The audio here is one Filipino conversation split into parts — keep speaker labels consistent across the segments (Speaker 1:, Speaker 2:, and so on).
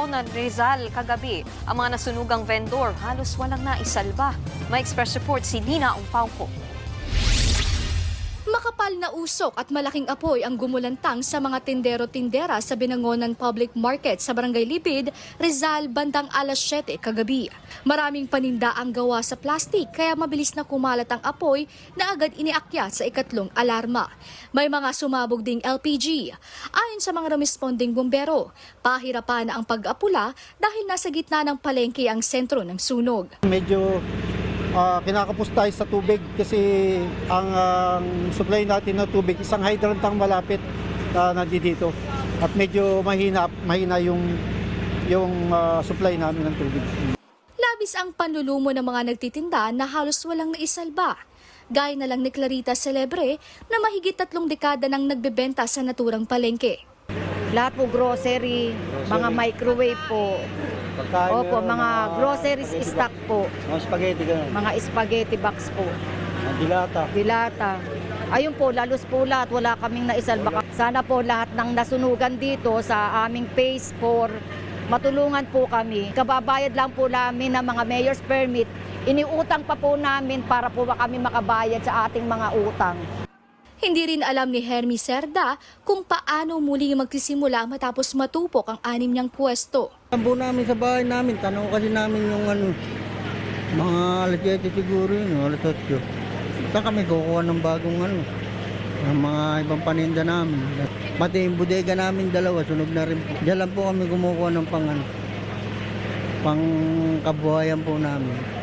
Speaker 1: Binangonan, Rizal kagabi. Ang mga nasunugang vendor halos walang naisalba. May express report si Nina Ungpauco.
Speaker 2: Makapal na usok at malaking apoy ang gumulantang sa mga tindero-tindera sa Binangonan Public Market sa Barangay Libid, Rizal, bandang alas 7 kagabi. Maraming paninda ang gawa sa plastik kaya mabilis na kumalat ang apoy na agad iniakyat sa ikatlong alarma. May mga sumabog ding LPG. Ayon sa mga responding bumbero, pahirapan na ang pag-apula dahil nasa gitna ng palengke ang sentro ng sunog.
Speaker 3: Medyo kinakapos tayo sa tubig kasi ang supply natin ng tubig, isang hydrant ang malapit na nandito. At medyo mahina yung supply namin ng tubig.
Speaker 2: Labis ang panlulumo ng mga nagtitinda na halos walang naisalba. Gaya na lang ni Clarita Celebre na mahigit 3 dekada nang nagbebenta sa naturang palengke.
Speaker 4: Lahat po grocery, mga microwave po. Opo, mga groceries stock po.
Speaker 3: Mga spaghetti ganun.
Speaker 4: Mga spaghetti box po.
Speaker 3: Dilata.
Speaker 4: Dilata. Ayun po, lalos po lahat. Wala kaming naisalba. Sana po lahat ng nasunugan dito sa aming phase 4, matulungan po kami. Kababayad lang po namin ng mga mayor's permit. Iniutang pa po namin para po kami makabayad sa ating mga utang.
Speaker 2: Hindi rin alam ni Hermie Cerda kung paano muli magsisimula matapos matupok ang 6 niyang pwesto.
Speaker 5: Tambo namin sa bahay namin, tanong kasi namin yung mga alas 7 siguro yun, alas 8. Saan kami kukuha ng bagong ng mga ibang paninda namin. Pati yung bodega namin dalawa, sunog na rin po. Diyan lang po kami kumukuha ng pang kabuhayan po namin.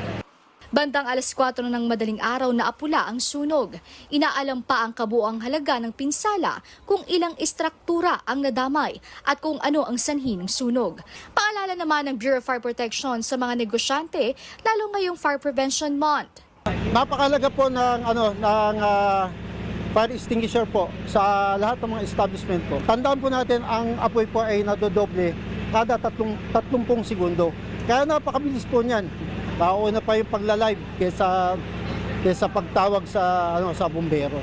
Speaker 2: Bandang alas 4 ng madaling araw na apula ang sunog. Inaalam pa ang kabuang halaga ng pinsala kung ilang istruktura ang nadamay at kung ano ang sanhi ng sunog. Paalala naman ng Bureau of Fire Protection sa mga negosyante, lalo ngayong Fire Prevention Month.
Speaker 3: Napakalaga po ng fire extinguisher po sa lahat ng mga establishment po. Tandaan po natin ang apoy po ay nadodoble kada 30 segundo. Kaya napakabilis po niyan. Nauna pa yung pagla-live kaysa pagtawag sa bumbero.